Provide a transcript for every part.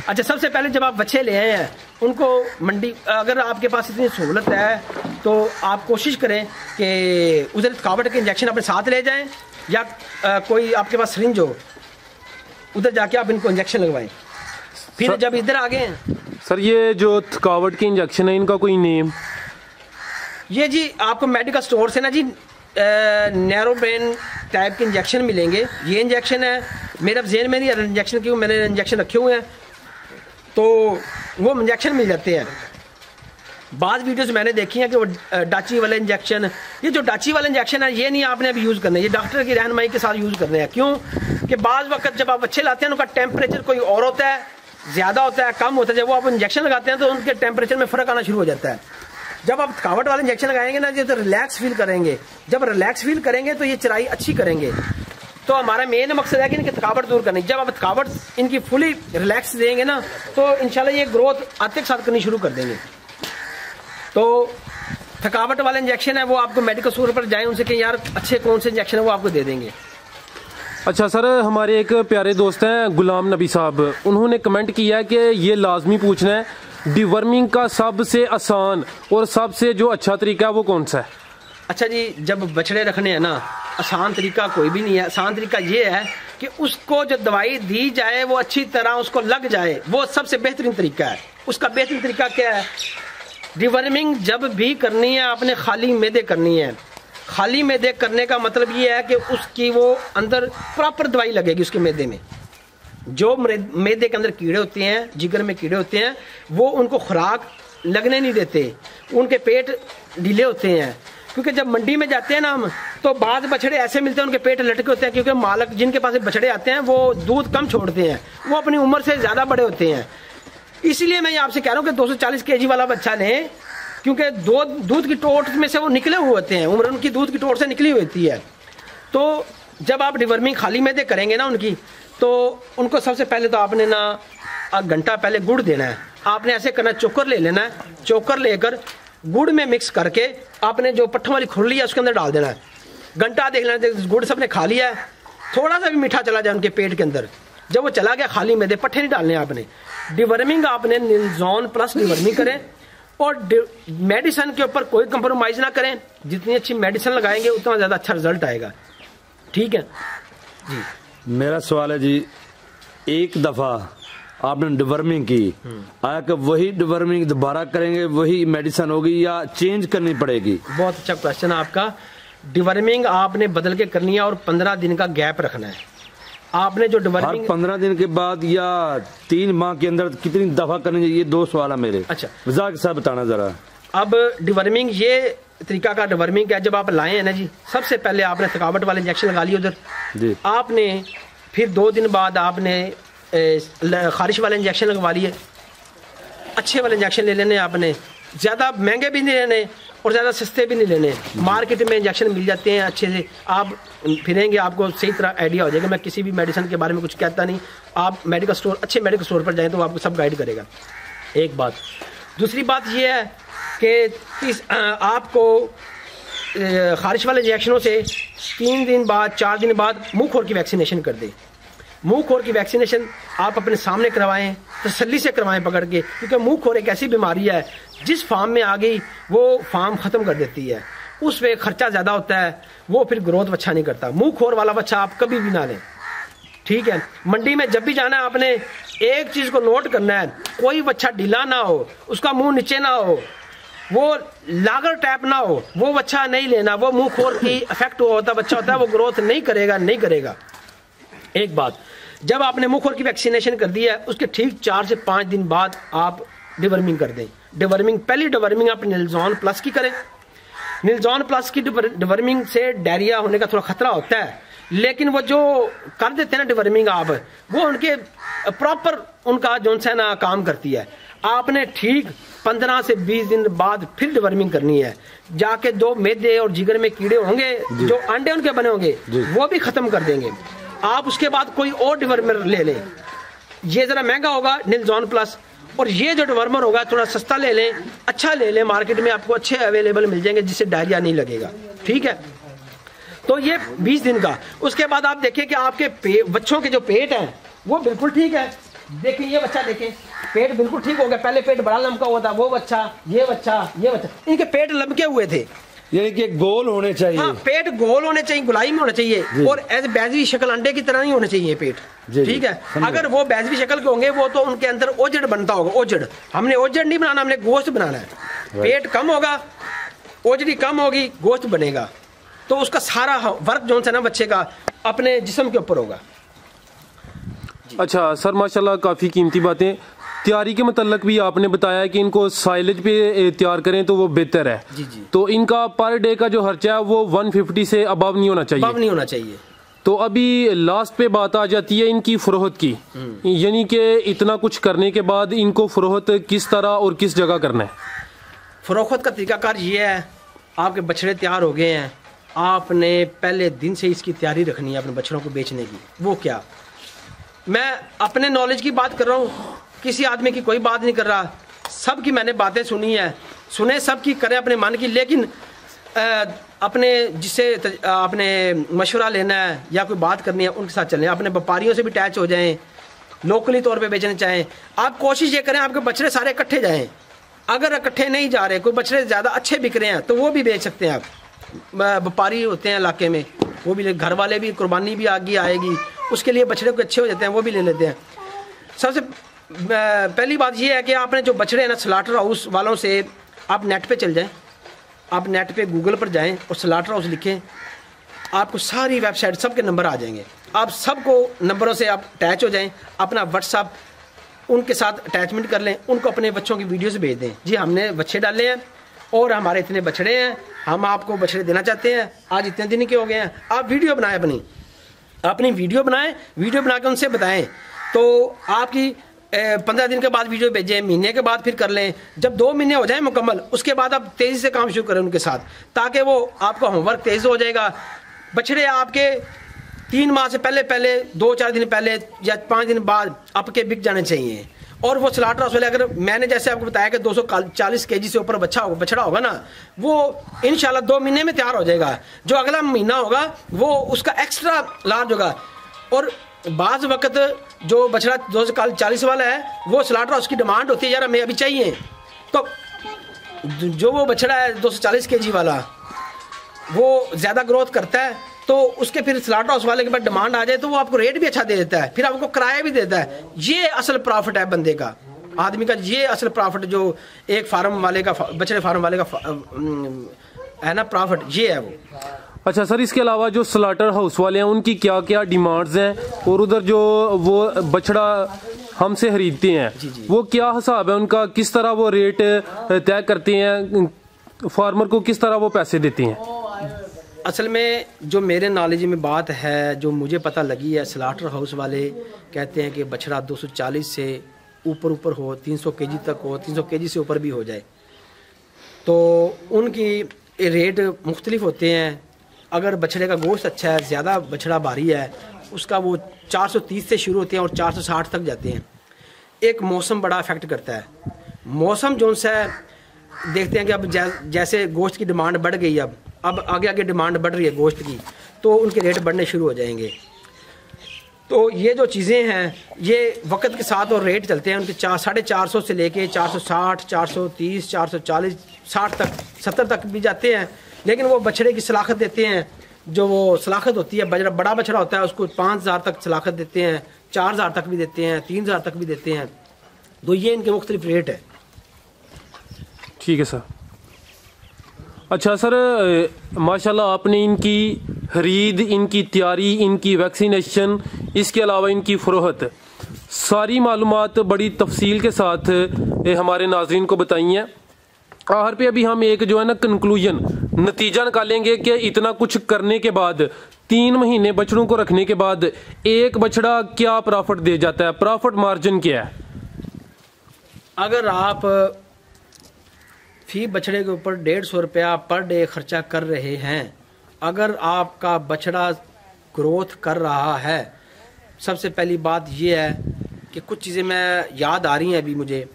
अच्छा, सबसे पहले जब आप बच्चे ले आए हैं उनको मंडी, अगर आपके पास इतनी सहूलत है तो आप कोशिश करें कि उधर थकावट के इंजेक्शन अपने साथ ले जाएं, या कोई आपके पास सिरिंज हो, उधर जाके आप इनको इंजेक्शन लगवाएं। फिर जब इधर आ गए हैं सर, ये जो थकावट के इंजेक्शन है इनका कोई नेम? ये जी आपको मेडिकल स्टोर से ना जी नैरो ब्रेन टाइप के इंजेक्शन मिलेंगे। ये इंजेक्शन है, मेरे जेन में नहीं इंजेक्शन, क्यों मैंने इंजेक्शन रखे हुए हैं, तो वो इंजेक्शन मिल जाते हैं। बाद वीडियोस मैंने देखी हैं कि वो डाची वाले इंजेक्शन, ये जो डाची वाला इंजेक्शन है ये नहीं आपने अभी यूज़ करना है, ये डॉक्टर की रहनुमाई के साथ यूज़ करने हैं। क्यों कि बाज़ वक्त जब आप बच्चे लाते हैं उनका टेम्परेचर कोई और होता है, ज़्यादा होता है, कम होता है, जब वो आप इंजेक्शन लगाते हैं तो उनके टेम्परेचर में फ़र्क आना शुरू हो जाता है। जब आप थकावट वाले इंजेक्शन लगाएंगे ना, तो रिलैक्स फील करेंगे, जब रिलैक्स फील करेंगे तो ये चराई अच्छी करेंगे। तो हमारा मेन मकसद है कि इनकी थकावट दूर करनी। जब आप थकावट इनकी फुली रिलैक्स देंगे ना तो इंशाल्लाह ये ग्रोथ आते के साथ करनी शुरू कर देंगे। तो थकावट वाला इंजेक्शन है वो आपको मेडिकल स्टोर पर जाएं, उनसे कहें यार अच्छे कौन से इंजेक्शन है, वो आपको दे देंगे। अच्छा सर, हमारे एक प्यारे दोस्त हैं गुलाम नबी साहब, उन्होंने कमेंट किया है कि ये लाजमी पूछना है, डिवर्मिंग का सबसे आसान और सबसे जो अच्छा तरीका है वो कौन सा है? अच्छा जी, जब बछड़े रखने हैं ना, आसान तरीका कोई भी नहीं है। आसान तरीका ये है कि उसको जो दवाई दी जाए वो अच्छी तरह उसको लग जाए, वो सबसे बेहतरीन तरीका है। उसका बेहतरीन तरीका क्या है? डिवर्मिंग जब भी करनी है आपने खाली मैदे करनी है। खाली मैदे करने का मतलब ये है कि उसकी वो अंदर प्रॉपर दवाई लगेगी उसके मैदे में। जो मैदे के अंदर कीड़े होते हैं, जिगर में कीड़े होते हैं, वो उनको खुराक लगने नहीं देते, उनके पेट ढीले होते हैं। क्योंकि जब मंडी में जाते हैं ना हम, तो बाद बछड़े ऐसे मिलते हैं उनके पेट लटके होते हैं, क्योंकि मालक जिनके पास बछड़े आते हैं वो दूध कम छोड़ते हैं, वो अपनी उम्र से ज़्यादा बड़े होते हैं। इसलिए मैं आपसे कह रहा हूँ कि 240 kg वाला बच्चा लें, क्योंकि दूध की टोट में से वो निकले हुए होते हैं, उम्र उनकी दूध की टोट से निकली हुई होती है। तो जब आप डिवर्मिंग खाली मैदे करेंगे ना उनकी, तो उनको सबसे पहले तो आपने ना घंटा पहले गुड़ देना है। आपने ऐसे करना, चोकर ले लेना है, चोकर लेकर गुड़ में मिक्स करके आपने जो पट्ठों वाली खुरली है उसके अंदर डाल देना है। घंटा देख लेना, गुड़ सबने खा लिया है, थोड़ा सा भी मीठा चला जाए उनके पेट के अंदर, जब वो चला गया खाली मैदे, पट्ठे नहीं डालने आपने। डिवर्मिंग आपने निल्जॉन प्लस डिवर्मिंग करें, और मेडिसिन के ऊपर कोई कंप्रोमाइज ना करें। जितनी अच्छी मेडिसिन लगाएंगे उतना ज़्यादा अच्छा रिजल्ट आएगा। ठीक है जी। मेरा सवाल है जी, एक दफ़ा आपने डिवर्मिंग की, आया वही डिवर्मिंग दोबारा करेंगे, वही मेडिसिन होगी या चेंज करनी पड़ेगी? बहुत अच्छा क्वेश्चन है आपका। डिवर्मिंग आपने बदल के करनी है और 15 दिन का गैप रखना है। आपने जो डिवर्मिंग 15 दिन के बाद या 3 माह के अंदर कितनी दफा करनी चाहिए? ये 2 सवाल है मेरे। अच्छा, वजह के साथ बताना जरा। अब डिवर्मिंग ये तरीका का डिवर्मिंग है, जब आप लाए हैं ना जी, सबसे पहले आपने थकावट वाले इंजेक्शन लगा लिए उधर जी। आपने फिर 2 दिन बाद आपने खारिश वाले इंजेक्शन लगवा लिए। अच्छे वाले इंजेक्शन ले लेने आपने, ज़्यादा महंगे भी नहीं लेने और ज़्यादा सस्ते भी नहीं लेने। मार्केट में इंजेक्शन मिल जाते हैं अच्छे से, आप फिरेंगे आपको सही तरह आइडिया हो जाएगा। मैं किसी भी मेडिसिन के बारे में कुछ कहता नहीं, आप मेडिकल स्टोर, अच्छे मेडिकल स्टोर पर जाएं तो आपको सब गाइड करेगा। एक बात। दूसरी बात ये है कि आपको खारिश वाले इंजेक्शनों से 3 दिन बाद 4 दिन बाद मुँह खोर की वैक्सीनेशन कर दें। मुँह खोर की वैक्सीनेशन आप अपने सामने करवाएं, तसल्ली से करवाएं पकड़ के, क्योंकि मुँह खोर एक ऐसी बीमारी है जिस फार्म में आ गई वो फार्म ख़त्म कर देती है। उस पे खर्चा ज़्यादा होता है, वो फिर ग्रोथ अच्छा नहीं करता। मुँह खोर वाला बच्चा आप कभी भी ना लें। ठीक है, मंडी में जब भी जाना है आपने एक चीज़ को नोट करना है, कोई बच्चा ढीला ना हो, उसका मुँह नीचे ना हो, वो लागर टाइप ना हो, वो बच्चा नहीं लेना। वो मुँह खोर की इफेक्ट होता बच्चा होता है, वो ग्रोथ नहीं करेगा। एक बात, जब आपने मुँह खोर की वैक्सीनेशन कर दी है, उसके ठीक 4 से 5 दिन बाद आप डिवर्मिंग कर दें। डिवर्मिंग, पहली डिवर्मिंग आप निल्जॉन प्लस की करें। निल्जॉन प्लस की डिवर्मिंग से डायरिया होने का थोड़ा खतरा होता है, लेकिन वो जो कर देते हैं ना डिवर्मिंग आप, वो उनके प्रॉपर उनका जो सा ना काम करती है। आपने ठीक 15 से 20 दिन बाद फिर डिवर्मिंग करनी है, जाके 2 मैदे और जिगर में कीड़े होंगे, जो अंडे उनके बने होंगे वो भी खत्म कर देंगे। आप उसके बाद कोई और डिवर्मर ले लें, ये जरा महंगा होगा निल्जॉन प्लस, और ये जो डिवर्मर होगा थोड़ा सस्ता ले लें, अच्छा ले लें। मार्केट में आपको अच्छे अवेलेबल मिल जाएंगे जिससे डायरिया नहीं लगेगा। ठीक है, तो ये 20 दिन का। उसके बाद आप देखें कि आपके बच्चों के जो पेट हैं वो बिल्कुल ठीक है। देखें ये बच्चा, देखें पेट बिल्कुल ठीक हो गया। पहले पेट बड़ा लमका हुआ था, वो बच्चा, ये बच्चा, ये बच्चा, इनके पेट लमके हुए थे। यानी कि गोल होने चाहिए। हाँ, पेट गोल होने चाहिए, गुलाई में होने चाहिए और ऐसे बैजवी शक्ल अंडे की तरह नहीं होने चाहिए पेट। ठीक है, अगर वो बैजवी शक्ल के होंगे वो तो उनके अंदर ओजड़ बनता होगा। ओजड़, हमने ओजड़ नहीं बनाना, हमने गोश्त बनाना है। पेट कम होगा, ओजड़ी कम होगी, गोश्त बनेगा, तो उसका सारा वर्क जो है ना बच्चे का अपने जिस्म के ऊपर होगा। अच्छा सर, माशाल्लाह काफ़ी कीमती बातें। तैयारी के मतलब भी आपने बताया कि इनको साइलेज पे तैयार करें तो वो बेहतर है। जी जी। तो इनका पर डे का जो खर्चा है वो 150 से अबव नहीं होना चाहिए। अबव नहीं होना चाहिए। तो अभी लास्ट पे बात आ जाती है इनकी फ़रोख्त की, यानी कि इतना कुछ करने के बाद इनको फ़रोख्त किस तरह और किस जगह करना है? फ़रोख्त का तरीकाकार ये है, आपके बछड़े तैयार हो गए हैं, आपने पहले दिन से इसकी तैयारी रखनी है अपने बछड़ों को बेचने की। वो क्या, मैं अपने नॉलेज की बात कर रहा हूँ, किसी आदमी की कोई बात नहीं कर रहा। सब की मैंने बातें सुनी है, सुने सब की, करें अपने मन की, लेकिन अपने जिससे आपने मशवरा लेना है या कोई बात करनी है उनके साथ चलें। अपने व्यापारियों से भी अटैच हो जाएं, लोकली तौर पे बेचना चाहें। आप कोशिश ये करें आपके बछड़े सारे इकट्ठे जाएं। अगर इकट्ठे नहीं जा रहे, कोई बछड़े ज़्यादा अच्छे बिक रहे हैं तो वो भी बेच सकते हैं आप। व्यापारी होते हैं इलाके में, वो भी, घर वाले भी, कुर्बानी भी आगे आएगी, उसके लिए बछड़े को अच्छे हो जाते हैं, वो भी ले लेते हैं। सबसे पहली बात ये है कि आपने जो बछड़े हैं ना, स्लाटर हाउस वालों से आप नेट पे चल जाएं। आप नेट पे गूगल पर जाएं और स्लाटर हाउस लिखें, आपको सारी वेबसाइट सबके नंबर आ जाएंगे। आप सबको नंबरों से आप अटैच हो जाएं, अपना व्हाट्सअप उनके साथ अटैचमेंट कर लें, उनको अपने बच्चों की वीडियोस भेज दें। जी हमने बच्चे डाले हैं और हमारे इतने बछड़े हैं, हम आपको बछड़े देना चाहते हैं, आज इतने दिन के हो गए हैं। आप वीडियो बनाएं, अपनी वीडियो बनाएं, वीडियो बना के उनसे बताएं। तो आपकी 15 दिन के बाद वीडियो भेजें, महीने के बाद फिर कर लें। जब 2 महीने हो जाए मुकम्मल, उसके बाद आप तेज़ी से काम शुरू करें उनके साथ, ताकि वो आपका होमवर्क तेज़ हो जाएगा। बछड़े आपके 3 माह से पहले 2-4 दिन पहले या 5 दिन बाद आपके बिक जाने चाहिए। और वो स्लाटर हाउस वाले, अगर मैंने जैसे आपको बताया कि 240 kg से ऊपर बछड़ा होगा ना, वो इंशाल्लाह 2 महीने में तैयार हो जाएगा। जो अगला महीना होगा वो उसका एक्स्ट्रा लार्ज होगा। और बाज़ वक्त जो बछड़ा 240 वाला है, वो स्लाटर हाउस की डिमांड होती है, यार हमें अभी चाहिए। तो जो वो बछड़ा है 240 kg वाला, वो ज़्यादा ग्रोथ करता है, तो उसके फिर स्लाटर हाउस वाले के पास डिमांड आ जाए तो वो आपको रेट भी अच्छा दे देता है, फिर आपको किराया भी देता है। ये असल प्रॉफिट है बंदे का, आदमी का, ये असल प्रॉफिट जो एक फार्म वाले का, बछड़े फार्म वाले का है ना, प्रॉफिट ये है वो। अच्छा सर, इसके अलावा जो स्लाटर हाउस वाले हैं उनकी क्या क्या डिमांड्स हैं, और उधर जो वो बछड़ा हमसे खरीदते हैं वो क्या हिसाब है उनका, किस तरह वो रेट तय करते हैं, फार्मर को किस तरह वो पैसे देते हैं? असल में जो मेरे नॉलेज में बात है, जो मुझे पता लगी है, स्लाटर हाउस वाले कहते हैं कि बछड़ा 240 से ऊपर हो, 300 kg तक हो, 300 kg से ऊपर भी हो जाए, तो उनकी रेट मुख्तलिफ होते हैं। अगर बछड़े का गोश्त अच्छा है, ज़्यादा बछड़ा भारी है, उसका वो 430 से शुरू होते हैं और 460 तक जाते हैं। एक मौसम बड़ा अफेक्ट करता है। मौसम जो सा देखते हैं कि अब जैसे गोश्त की डिमांड बढ़ गई, अब आगे आगे डिमांड बढ़ रही है गोश्त की, तो उनके रेट बढ़ने शुरू हो जाएंगे। तो ये जो चीज़ें हैं ये वक्त के साथ और रेट चलते हैं उनके 450 से लेके 460, 430, 440, 60 तक, 70 तक भी जाते हैं। लेकिन वो बछड़े की सलाखत देते हैं, जो वो सलाखत होती है, बड़ा बछड़ा होता है उसको 5000 तक सलाखत देते हैं, 4000 तक भी देते हैं, 3000 तक भी देते हैं। तो ये इनके मुख्तलिफ रेट है। ठीक है सर। अच्छा सर, माशाल्लाह आपने इनकी खरीद, इनकी तैयारी, इनकी वैक्सीनेशन, इसके अलावा इनकी फ़रोख्त, सारी मालूमात बड़ी तफसील के साथ हमारे नाज़रीन को बताई हैं। आखिर पे अभी हम एक जो है ना कंक्लूजन, नतीजा निकालेंगे कि इतना कुछ करने के बाद, 3 महीने बछड़ों को रखने के बाद एक बछड़ा क्या प्रॉफिट दे जाता है, प्रॉफिट मार्जिन क्या है? अगर आप फी बछड़े के ऊपर 150 रुपया पर डे खर्चा कर रहे हैं, अगर आपका बछड़ा ग्रोथ कर रहा है, सबसे पहली बात यह है कि कुछ चीज़ें मैं याद आ रही हैं अभी मुझे।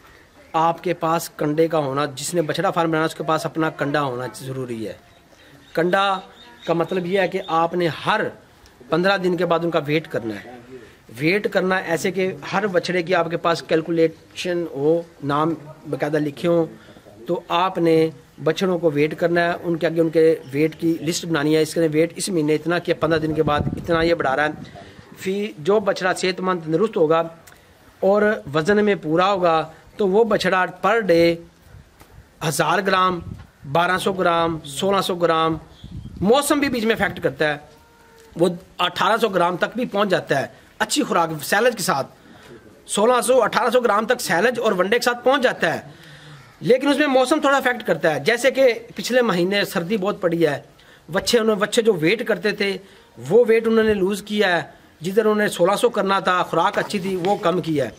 आपके पास कंडे का होना, जिसने बछड़ा फार्म बनाना उसके पास अपना कंडा होना ज़रूरी है। कंडा का मतलब ये है कि आपने हर 15 दिन के बाद उनका वेट करना है। वेट करना ऐसे कि हर बछड़े की आपके पास कैलकुलेशन हो, नाम बाकायदा लिखे हों, तो आपने बछड़ों को वेट करना है, उनके आगे उनके वेट की लिस्ट बनानी है। इसके वेट इस महीने इतना किया, 15 दिन के बाद इतना ये बढ़ा रहा है। फिर जो बछड़ा सेहतमंद तंदुरुस्त होगा और वज़न में पूरा होगा तो वो बछड़ा पर डे 1000 ग्राम, 1200 ग्राम, 1600 ग्राम, मौसम भी बीच में इफेक्ट करता है, वो 1800 ग्राम तक भी पहुंच जाता है अच्छी खुराक सैलज के साथ। 1600-1800 ग्राम तक सैलज और वनडे के साथ पहुंच जाता है। लेकिन उसमें मौसम थोड़ा इफेक्ट करता है। जैसे कि पिछले महीने सर्दी बहुत पड़ी है, बच्चे जो वेट करते थे वो वेट उन्होंने लूज़ किया है। जिधर उन्होंने 1600 करना था, खुराक अच्छी थी, वो कम किया है।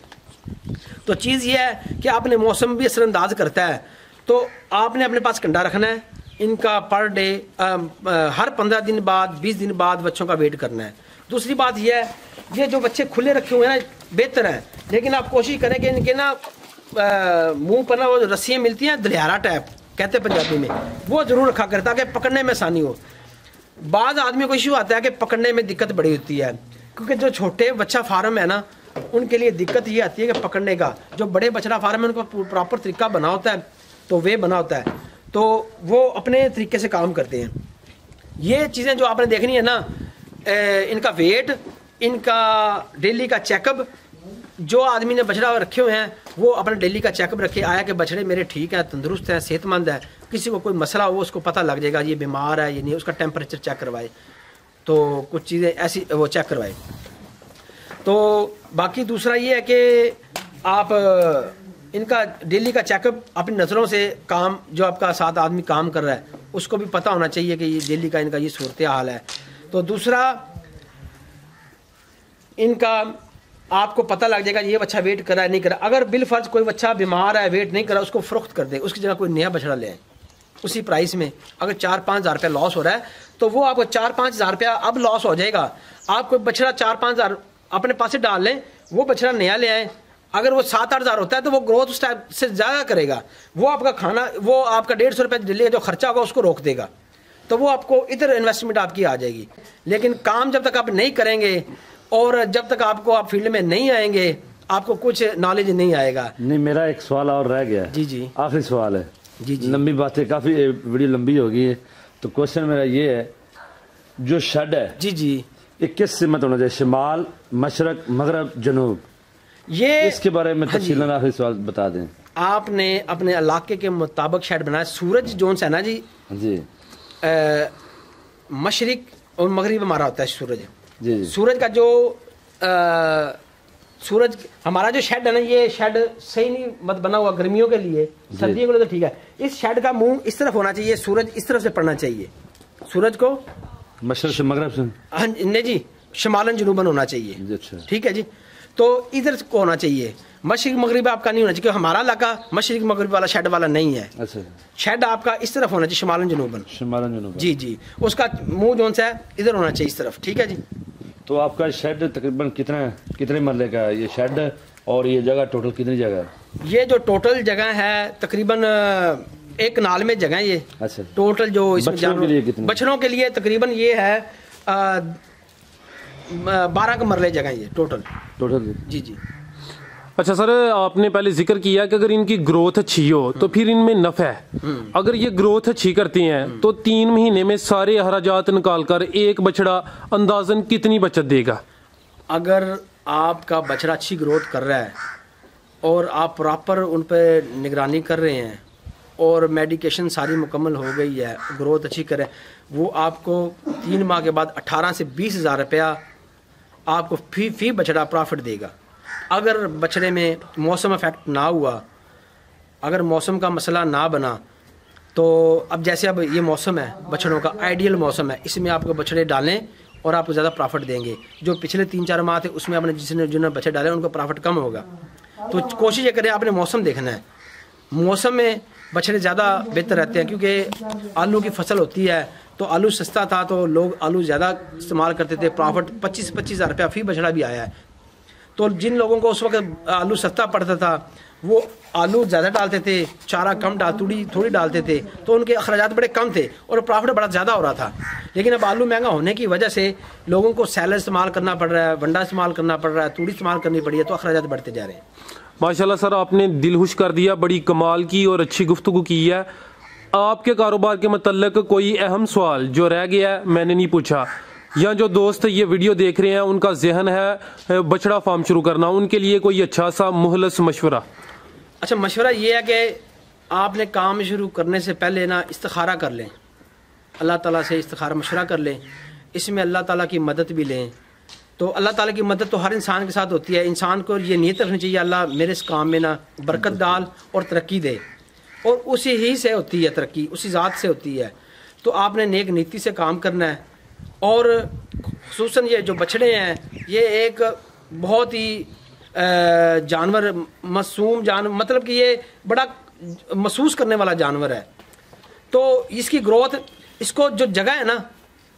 तो चीज़ ये है कि आपने मौसम भी असरअंदाज करता है। तो आपने अपने पास कंडा रखना है, इनका पर डे हर 15 दिन बाद 20 दिन बाद बच्चों का वेट करना है। दूसरी बात यह है, ये जो बच्चे खुले रखे हुए हैं ना बेहतर है, लेकिन आप कोशिश करें कि इनके ना मुंह पर ना वो रस्सियाँ मिलती हैं, दलियारा टाइप कहते हैं पंजाबी में, वो ज़रूर रखा करता है कि पकड़ने में आसानी हो। बाद आदमी को इशू आता है कि पकड़ने में दिक्कत बड़ी होती है, क्योंकि जो छोटे बच्चा फार्म है ना उनके लिए दिक्कत ये आती है कि पकड़ने का। जो बड़े बछड़ा फार्म है उनका प्रॉपर तरीका बना होता है, तो वे बना होता है, तो वो अपने तरीके से काम करते हैं। ये चीज़ें जो आपने देखनी है ना, इनका वेट, इनका डेली का चेकअप, जो आदमी ने बछड़ा रखे हुए हैं वो अपना डेली का चेकअप रखे, आया कि बछड़े मेरे ठीक हैं, तंदुरुस्त हैं, सेहतमंद है। किसी को कोई मसला हो उसको पता लग जाएगा ये बीमार है ये नहीं, उसका टेम्परेचर चेक करवाए, तो कुछ चीज़ें ऐसी वो चेक करवाए। तो बाकी दूसरा ये है कि आप इनका डेली का चेकअप अपनी नज़रों से, काम जो आपका साथ आदमी काम कर रहा है उसको भी पता होना चाहिए कि ये डेली का इनका ये सूरत हाल है। तो दूसरा इनका आपको पता लग जाएगा ये बच्चा वेट कर रहा है नहीं कर रहा। अगर बिल फर्ज कोई बच्चा बीमार है, वेट नहीं कर रहा, उसको फ़रोख्त कर दे, उसकी जगह कोई नया बछड़ा ले आए उसी प्राइस में। अगर 4-5 हज़ार रुपया लॉस हो रहा है तो वो आपको 4-5 हज़ार रुपया अब लॉस हो जाएगा। आप कोई बछड़ा 4-5 हज़ार अपने पास से डाल लें, वो बछड़ा नया ले आए। अगर वो 7-8 हज़ार होता है तो वो ग्रोथ उस टाइप से ज़्यादा करेगा, वो आपका खाना, वो आपका 150 रुपये डेली जो खर्चा होगा उसको रोक देगा, तो वो आपको इधर इन्वेस्टमेंट आपकी आ जाएगी। लेकिन काम जब तक आप नहीं करेंगे और जब तक आप फील्ड में नहीं आएंगे आपको कुछ नॉलेज नहीं आएगा। नहीं, मेरा एक सवाल और रह गया। जी जी, आखिरी सवाल है। जी जी, लंबी बातें, काफी वीडियो लंबी हो गई है, तो क्वेश्चन मेरा ये है, जो शेड है जी जी, ये किस सिमत होना चाहिए, शिमाल, मशरक, मगरब, जनूब, ये इसके बारे में तफसीलन आखिरी सवाल बता दें। आपने अपने इलाके के मुताबिक शेड बनाया। सूरज जोन है ना जी, जी मशरिक और मगरिब हमारा होता है सूरज। जी जी, सूरज का जो सूरज हमारा जो शेड है ना, ये शेड सही नहीं मत बना हुआ गर्मियों के लिए, सर्दियों के लिए तो ठीक है। इस शेड का मुंह इस तरफ होना चाहिए, सूरज इस तरफ से पड़ना चाहिए, सूरज को मशरक से मगरब से, हाँ नहीं जी, शमालन जनूबन होना चाहिए। अच्छा, ठीक है जी, तो इधर को होना चाहिए। मशरिक मगरिब आपका नहीं होना चाहिए, क्योंकि हमारा इलाका मशरिक मगरिब वाला शेड वाला नहीं है। अच्छा, शेड आपका इस तरफ होना चाहिए, शमालन जनूबन। शमालन जनूबन, जी जी, उसका मुंह जोन सा है इधर होना चाहिए, इस तरफ। ठीक है जी। तो आपका शेड तकरीबन कितने मरले का है ये शेड, और ये जगह टोटल कितनी जगह है? ये जो टोटल जगह है तकरीबन 1 कनाल में जगह है ये। अच्छा, टोटल जो इसमें बछड़ों के लिए तकरीबन ये है 12 का मरले जगह ये टोटल। जी जी। अच्छा सर, आपने पहले जिक्र किया कि अगर इनकी ग्रोथ अच्छी हो तो फिर इनमें नफा है। अगर ये ग्रोथ अच्छी करती हैं तो 3 महीने में सारे अखराजात निकालकर एक बछड़ा अंदाजन कितनी बचत देगा? अगर आपका बछड़ा अच्छी ग्रोथ कर रहा है और आप प्रॉपर उन पर निगरानी कर रहे हैं और मेडिकेशन सारी मुकम्मल हो गई है, ग्रोथ अच्छी करे, वो आपको 3 माह के बाद 18 से 20 हज़ार रुपया आपको फी बछड़ा प्रॉफिट देगा। अगर बछड़े में मौसम इफेक्ट ना हुआ, अगर मौसम का मसला ना बना, तो अब जैसे अब ये मौसम है बछड़ों का आइडियल मौसम है, इसमें आपको बछड़े डालें और आपको ज़्यादा प्रॉफिट देंगे। जो पिछले 3-4 माह थे उसमें आपने जिन्होंने बछड़े डाले उनको प्रॉफिट कम होगा। तो कोशिश ये करें, आपने मौसम देखना है, मौसम में बछड़े ज़्यादा बेहतर रहते हैं, क्योंकि आलू की फसल होती है तो आलू सस्ता था तो लोग आलू ज़्यादा इस्तेमाल करते थे, प्रॉफिट 25-25 हज़ार रुपया फी बछड़ा भी आया है। तो जिन लोगों को उस वक्त आलू सस्ता पड़ता था वो आलू ज़्यादा डालते थे, चारा कम थोड़ी डालते थे, तो उनके अखराजात बड़े कम थे और प्रॉफिट बड़ा ज़्यादा हो रहा था। लेकिन अब आलू महंगा होने की वजह से लोगों को सैलर इस्तेमाल करना पड़ रहा है, वंडा इस्तेमाल करना पड़ रहा है, तूड़ी इस्तेमाल करनी पड़ी है, तो अखराजात बढ़ते जा रहे हैं। माशाल्लाह सर, आपने दिल खुश कर दिया, बड़ी कमाल की और अच्छी गुफ्तगू की है। आपके कारोबार के मतलब कोई अहम सवाल जो रह गया है मैंने नहीं पूछा, या जो दोस्त ये वीडियो देख रहे हैं उनका जहन है बछड़ा फार्म शुरू करना, उनके लिए कोई अच्छा सा मुहलस मशवरा? अच्छा, मशवरा ये है कि आपने काम शुरू करने से पहले ना इस्तिखारा कर लें, अल्लाह ताला से इस्तिखारा मशवरा कर लें, इसमें अल्लाह ताला की मदद भी लें। तो अल्लाह ताला की मदद तो हर इंसान के साथ होती है। इंसान को ये नीयत रखनी चाहिए, अल्लाह मेरे इस काम में ना बरकत डाल और तरक्की दे, और उसी ही से होती है तरक्की, उसी ज़ात से होती है। तो आपने नेक नीति से काम करना है। और खुसूसन ये जो बछड़े हैं ये एक बहुत ही जानवर, मासूम जानवर, मतलब कि ये बड़ा महसूस करने वाला जानवर है। तो इसकी ग्रोथ, इसको जो जगह है ना,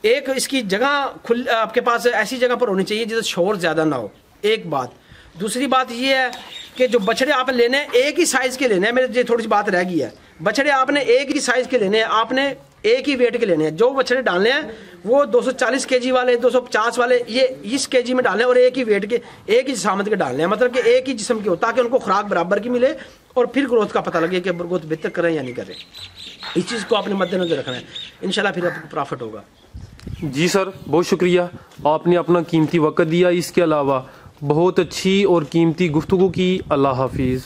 एक इसकी जगह खुल आपके पास ऐसी जगह पर होनी चाहिए जिससे शोर ज़्यादा ना हो, एक बात। दूसरी बात ये है कि जो बछड़े आपने लेने हैं एक ही साइज़ के लेने हैं। मेरे थोड़ी सी बात रह गई है, बछड़े आपने एक ही साइज़ के लेने हैं, आपने एक ही वेट के लेने हैं। जो बछड़े डालने हैं वो 240 kg वाले, 250 वाले, ये इस kg में डालने हैं, और एक ही वेट के, एक ही जिसामत के डालने हैं, मतलब कि एक ही जिस्म के हो, ताकि उनको खुराक बराबर की मिले और फिर ग्रोथ का पता लगे कि ग्रोथ बेहतर कर रहे हैं या नहीं कर रहे। इस चीज़ को आपने मद्देनजर रखना है, इंशाल्लाह फिर आपको प्रॉफिट होगा। जी सर, बहुत शुक्रिया, आपने अपना कीमती वक्त दिया। इसके अलावा बहुत अच्छी और कीमती गुफ्तगू की। अल्लाह हाफिज़।